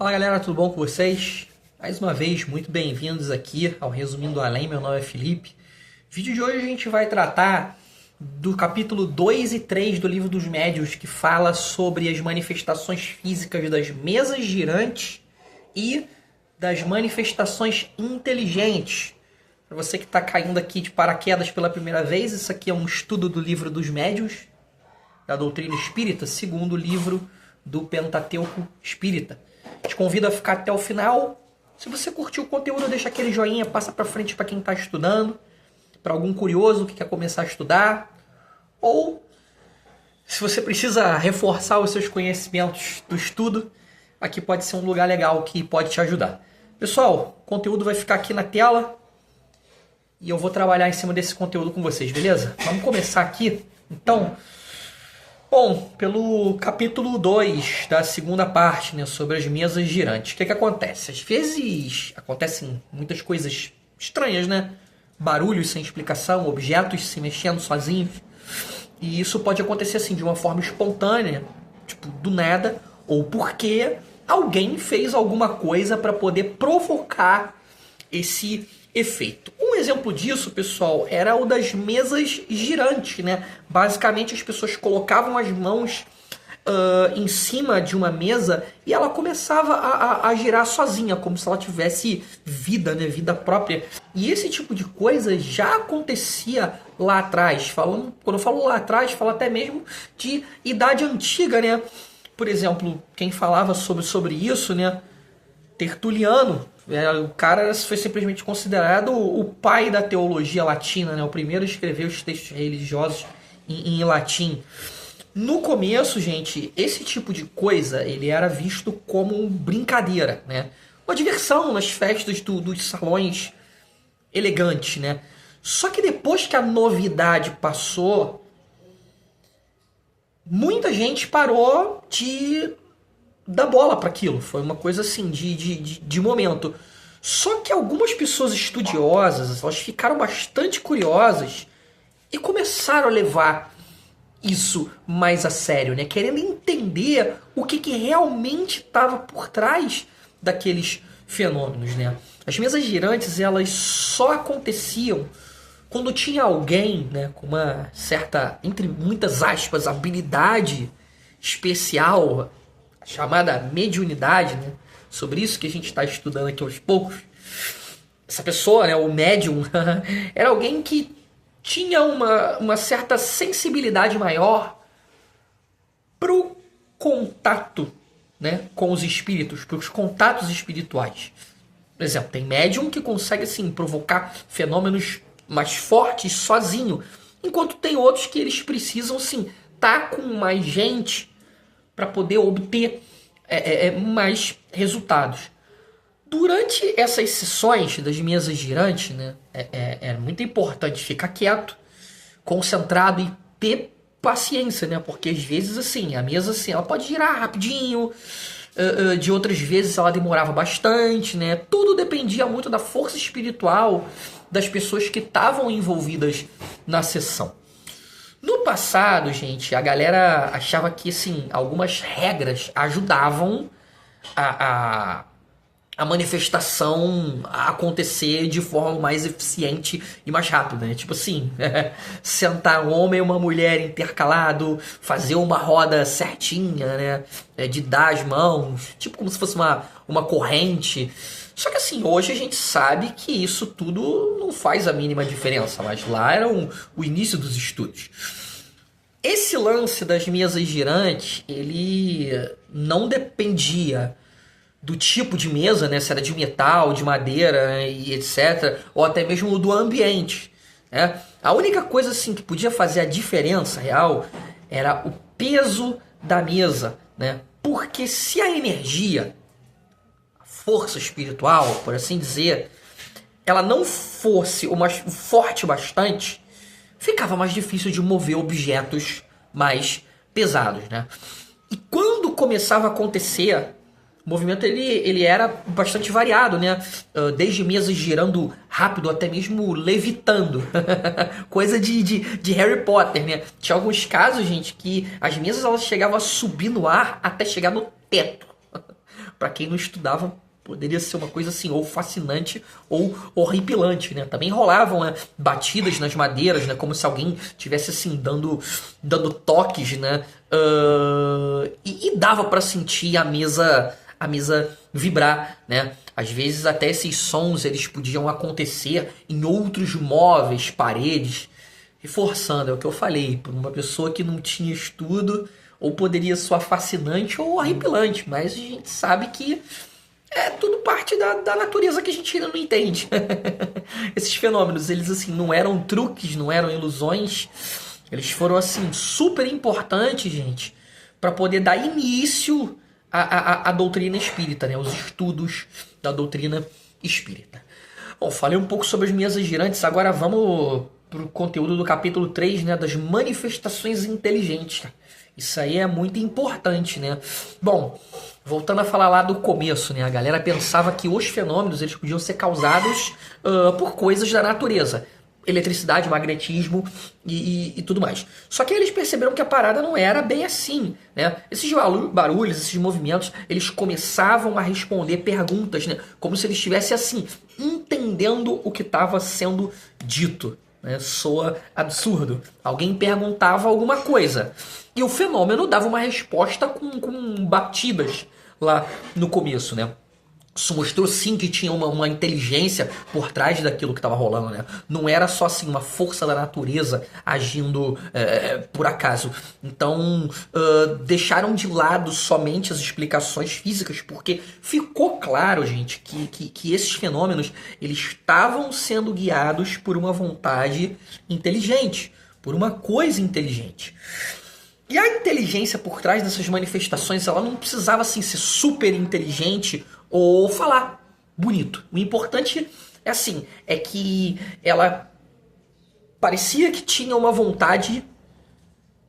Fala galera, tudo bom com vocês? Mais uma vez, muito bem-vindos aqui ao Resumindo Além, meu nome é Felipe. No vídeo de hoje a gente vai tratar do capítulo 2 e 3 do Livro dos Médiuns, que fala sobre as manifestações físicas das mesas girantes e das manifestações inteligentes. Para você que está caindo aqui de paraquedas pela primeira vez, isso aqui é um estudo do Livro dos Médiuns, da doutrina espírita, segundo o livro do Pentateuco Espírita. Te convido a ficar até o final. Se você curtiu o conteúdo, deixa aquele joinha, passa para frente para quem está estudando, para algum curioso que quer começar a estudar, ou se você precisa reforçar os seus conhecimentos do estudo, aqui pode ser um lugar legal que pode te ajudar. Pessoal, o conteúdo vai ficar aqui na tela e eu vou trabalhar em cima desse conteúdo com vocês, beleza? Vamos começar aqui, então. Bom, pelo capítulo 2 da segunda parte, né, sobre as mesas girantes. O que acontece? Às vezes acontecem muitas coisas estranhas, né? Barulhos sem explicação, objetos se mexendo sozinhos. E isso pode acontecer assim de uma forma espontânea, tipo do nada, ou porque alguém fez alguma coisa para poder provocar esse efeito. Um exemplo disso, pessoal, era o das mesas girantes, né? Basicamente, as pessoas colocavam as mãos em cima de uma mesa e ela começava a girar sozinha, como se ela tivesse vida, né? Vida própria. E esse tipo de coisa já acontecia lá atrás. Quando eu falo lá atrás, falo até mesmo de idade antiga, né? Por exemplo, quem falava sobre isso, né? Tertuliano. O cara foi simplesmente considerado o pai da teologia latina, né? O primeiro a escrever os textos religiosos em latim. No começo, gente, esse tipo de coisa ele era visto como brincadeira, né? Uma diversão nas festas dos salões elegantes, né? Só que depois que a novidade passou, muita gente parou de dar bola para aquilo. Foi uma coisa assim de momento. Só que algumas pessoas estudiosas, elas ficaram bastante curiosas e começaram a levar isso mais a sério, né? Querendo entender o que realmente estava por trás daqueles fenômenos, né? As mesas girantes, elas só aconteciam quando tinha alguém, né, com uma certa, entre muitas aspas, habilidade especial, chamada mediunidade, né? Sobre isso que a gente está estudando aqui aos poucos. Essa pessoa, né, o médium, era alguém que tinha uma certa sensibilidade maior para o contato, né, com os espíritos, para os contatos espirituais. Por exemplo, tem médium que consegue assim, provocar fenômenos mais fortes sozinho, enquanto tem outros que eles precisam sim estar com mais gente para poder obter mais resultados. Durante essas sessões das mesas girantes, né, é muito importante ficar quieto, concentrado e ter paciência, né, porque às vezes assim, a mesa assim, ela pode girar rapidinho, de outras vezes ela demorava bastante, né, tudo dependia muito da força espiritual das pessoas que estavam envolvidas na sessão. No passado, gente, a galera achava que assim, algumas regras ajudavam a manifestação a acontecer de forma mais eficiente e mais rápida, né? Tipo assim, sentar um homem e uma mulher intercalado, fazer uma roda certinha, né? De dar as mãos, tipo como se fosse uma corrente. Só que assim, hoje a gente sabe que isso tudo não faz a mínima diferença, mas lá era o início dos estudos. Esse lance das mesas girantes, ele não dependia do tipo de mesa, né? Se era de metal, de madeira, né? E etc. Ou até mesmo do ambiente, né? A única coisa assim, que podia fazer a diferença real era o peso da mesa, né? Porque se a energia, força espiritual, por assim dizer, ela não fosse forte bastante, ficava mais difícil de mover objetos mais pesados, né? E quando começava a acontecer, o movimento ele era bastante variado, né? Desde mesas girando rápido até mesmo levitando. Coisa de Harry Potter, né? Tinha alguns casos, gente, que as mesas elas chegavam a subir no ar até chegar no teto. para quem não estudava, poderia ser uma coisa assim, ou fascinante ou horripilante, né? Também rolavam, né, batidas nas madeiras, né? Como se alguém tivesse assim dando toques, né? E dava para sentir a mesa vibrar, né? Às vezes até esses sons eles podiam acontecer em outros móveis, paredes, reforçando, é o que eu falei, para uma pessoa que não tinha estudo, ou poderia soar fascinante ou horripilante, mas a gente sabe que é tudo parte da natureza que a gente ainda não entende. Esses fenômenos, eles assim, não eram truques, não eram ilusões. Eles foram assim, super importantes, gente, para poder dar início à doutrina espírita, né? Os estudos da doutrina espírita. Bom, falei um pouco sobre as mesas girantes, agora vamos pro conteúdo do capítulo 3, né? Das manifestações inteligentes. Isso aí é muito importante, né? Bom, voltando a falar lá do começo, né? A galera pensava que os fenômenos eles podiam ser causados por coisas da natureza. Eletricidade, magnetismo e tudo mais. Só que eles perceberam que a parada não era bem assim, né? Esses barulhos, esses movimentos, eles começavam a responder perguntas, né? Como se eles estivessem assim, entendendo o que estava sendo dito. Né? Soa absurdo. Alguém perguntava alguma coisa e o fenômeno dava uma resposta com batidas lá no começo, né? Isso mostrou sim que tinha uma inteligência por trás daquilo que estava rolando, né? Não era só assim uma força da natureza agindo por acaso. Então deixaram de lado somente as explicações físicas, porque ficou claro, gente, que esses fenômenos eles estavam sendo guiados por uma vontade inteligente, por uma coisa inteligente. E a inteligência por trás dessas manifestações, ela não precisava assim ser super inteligente ou falar bonito. O importante é assim, é que ela parecia que tinha uma vontade,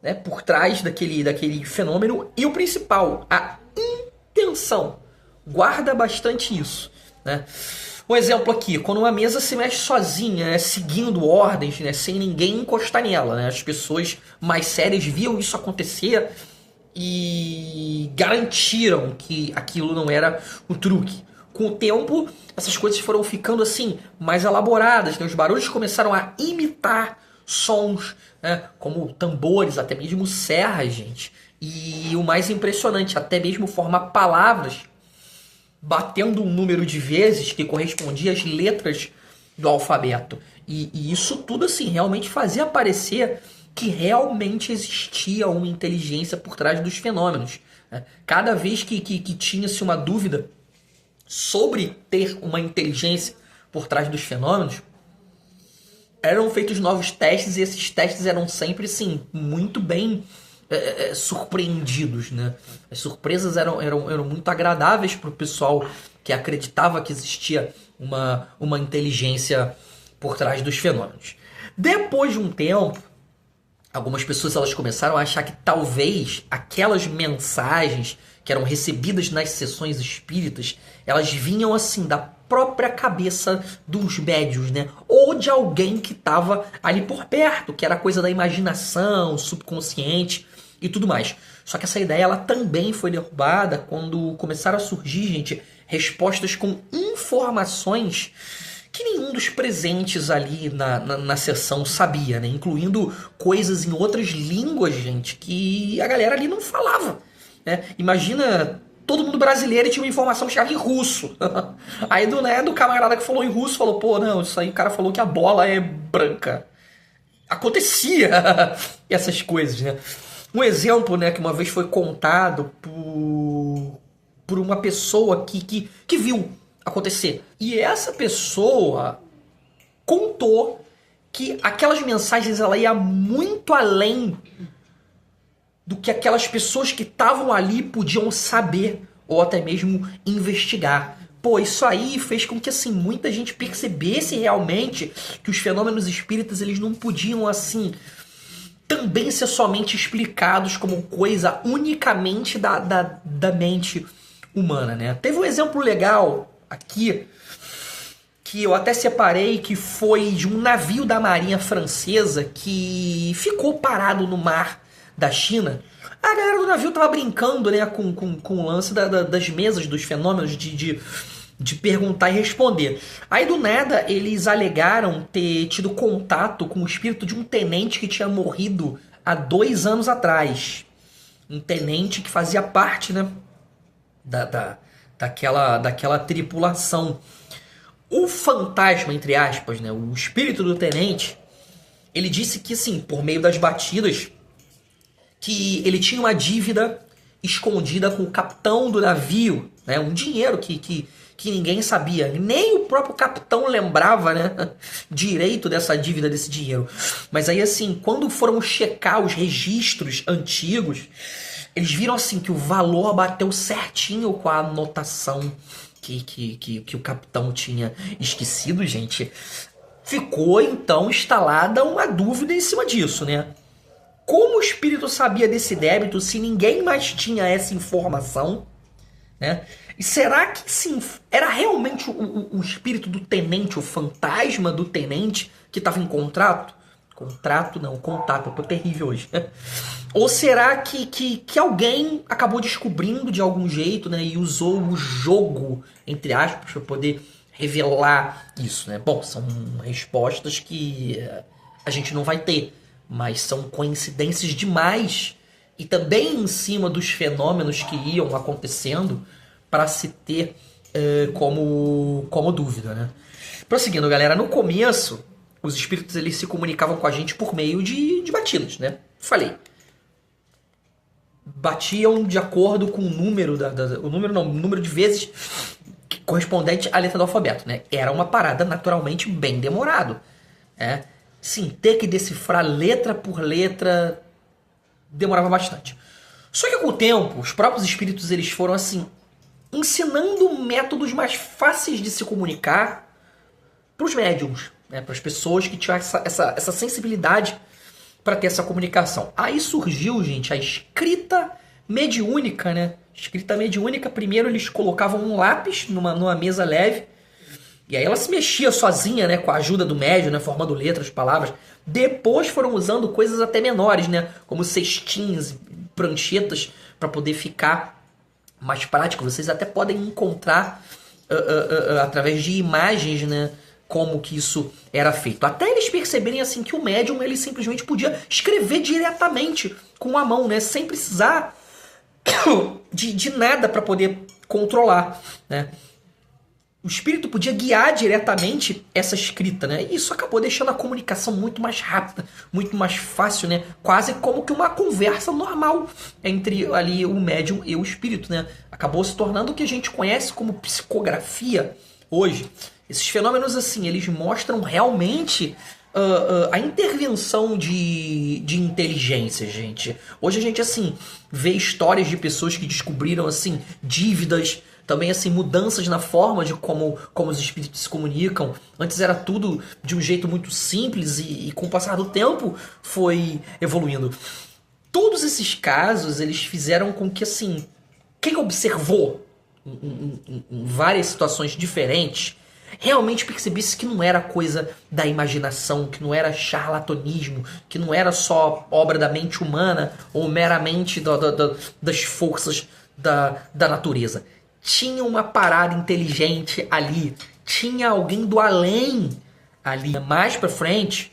né, por trás daquele fenômeno, e o principal, a intenção. Guarda bastante isso, né? Um exemplo aqui, quando uma mesa se mexe sozinha, né, seguindo ordens, né, sem ninguém encostar nela, né, as pessoas mais sérias viam isso acontecer e garantiram que aquilo não era um truque. Com o tempo, essas coisas foram ficando assim mais elaboradas, né, os barulhos começaram a imitar sons, né, como tambores, até mesmo serras, gente. E o mais impressionante, até mesmo formar palavras batendo um número de vezes que correspondia às letras do alfabeto. E isso tudo assim realmente fazia parecer que realmente existia uma inteligência por trás dos fenômenos. Né? Cada vez que tinha-se uma dúvida sobre ter uma inteligência por trás dos fenômenos, eram feitos novos testes e esses testes eram sempre assim, muito bem surpreendidos, né? As surpresas eram muito agradáveis para o pessoal que acreditava que existia uma inteligência por trás dos fenômenos. Depois de um tempo, algumas pessoas elas começaram a achar que talvez aquelas mensagens que eram recebidas nas sessões espíritas, elas vinham assim da própria cabeça dos médiuns, né? Ou de alguém que estava ali por perto, que era coisa da imaginação, subconsciente e tudo mais. Só que essa ideia ela também foi derrubada quando começaram a surgir, gente, respostas com informações que nenhum dos presentes ali na sessão sabia, né? Incluindo coisas em outras línguas, gente, que a galera ali não falava. Né? Imagina todo mundo brasileiro e tinha uma informação que chegava em russo. Aí do camarada que falou em russo, falou, pô, não, isso aí o cara falou que a bola é branca. Acontecia essas coisas, né? Um exemplo, né, que uma vez foi contado por uma pessoa que viu acontecer. E essa pessoa contou que aquelas mensagens ela ia muito além do que aquelas pessoas que estavam ali podiam saber ou até mesmo investigar. Pô, isso aí fez com que assim muita gente percebesse realmente que os fenômenos espíritas eles não podiam assim também ser somente explicados como coisa unicamente da mente humana, né? Teve um exemplo legal aqui que eu até separei, que foi de um navio da Marinha Francesa que ficou parado no mar da China A galera do navio tava brincando, né, com o lance das mesas, dos fenômenos, de perguntar e responder. Aí do nada eles alegaram ter tido contato com o espírito de um tenente que tinha morrido há 2 anos atrás. Um tenente que fazia parte, né, daquela tripulação. O fantasma, entre aspas, né, o espírito do tenente, ele disse que, sim, por meio das batidas, que ele tinha uma dívida escondida com o capitão do navio, né, um dinheiro que ninguém sabia, nem o próprio capitão lembrava, né, direito dessa dívida, desse dinheiro. Mas aí, assim, quando foram checar os registros antigos, eles viram, assim, que o valor bateu certinho com a anotação que o capitão tinha esquecido, gente. Ficou, então, instalada uma dúvida em cima disso, né? Como o espírito sabia desse débito se ninguém mais tinha essa informação, né? E será que, sim, era realmente o espírito do tenente, o fantasma do tenente que estava em contrato? Contrato não, contato, eu tô terrível hoje. Ou será que alguém acabou descobrindo de algum jeito, né, e usou o jogo, entre aspas, para poder revelar isso, né? Bom, são respostas que a gente não vai ter, mas são coincidências demais e também em cima dos fenômenos que iam acontecendo para se ter como dúvida, né? Prosseguindo, galera, no começo os espíritos eles se comunicavam com a gente por meio de batidas, né? Falei. Batiam de acordo com o número o número de vezes correspondente à letra do alfabeto, né? Era uma parada naturalmente bem demorado, né? Sim, ter que decifrar letra por letra demorava bastante. Só que com o tempo, os próprios espíritos eles foram assim ensinando métodos mais fáceis de se comunicar para os médiums, né? Para as pessoas que tinham essa sensibilidade para ter essa comunicação. Aí surgiu, gente, a escrita mediúnica, né? Escrita mediúnica, primeiro eles colocavam um lápis numa mesa leve, e aí ela se mexia sozinha, né? Com a ajuda do médium, né? Formando letras, palavras. Depois foram usando coisas até menores, né? Como cestinhas, pranchetas, para poder ficar mais prático. Vocês até podem encontrar através de imagens, né? Como que isso era feito. Até eles perceberem assim que o médium ele simplesmente podia escrever diretamente com a mão, né? Sem precisar de nada para poder controlar, né? O espírito podia guiar diretamente essa escrita, né? E isso acabou deixando a comunicação muito mais rápida, muito mais fácil, né? Quase como que uma conversa normal entre ali o médium e o espírito, né? Acabou se tornando o que a gente conhece como psicografia hoje. Esses fenômenos, assim, eles mostram realmente a intervenção de inteligência, gente. Hoje a gente, assim, vê histórias de pessoas que descobriram, assim, dívidas, também, assim, mudanças na forma de como os espíritos se comunicam. Antes era tudo de um jeito muito simples e com o passar do tempo foi evoluindo. Todos esses casos, eles fizeram com que, assim, quem observou em várias situações diferentes realmente percebesse que não era coisa da imaginação, que não era charlatanismo, que não era só obra da mente humana ou meramente das forças da natureza. Tinha uma parada inteligente ali, tinha alguém do além ali. Mais pra frente,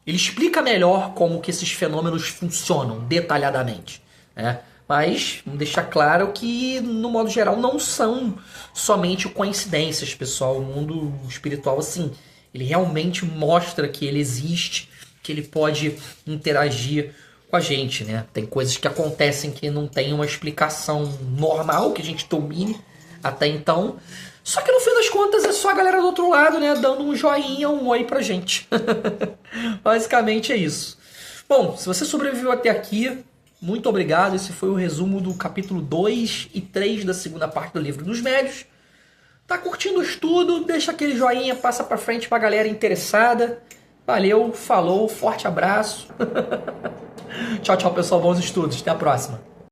ele explica melhor como que esses fenômenos funcionam detalhadamente, né? Mas vamos deixar claro que, no modo geral, não são somente coincidências, pessoal. O mundo espiritual, assim, ele realmente mostra que ele existe, que ele pode interagir com a gente, né? Tem coisas que acontecem que não tem uma explicação normal, que a gente domine até então. Só que no fim das contas é só a galera do outro lado, né? Dando um joinha, um oi pra gente. Basicamente é isso. Bom, se você sobreviveu até aqui, muito obrigado. Esse foi o resumo do capítulo 2 e 3 da segunda parte do Livro dos Médiuns. Tá curtindo o estudo? Deixa aquele joinha, passa pra frente pra galera interessada. Valeu, falou, forte abraço. Tchau, tchau, pessoal. Bons estudos. Até a próxima.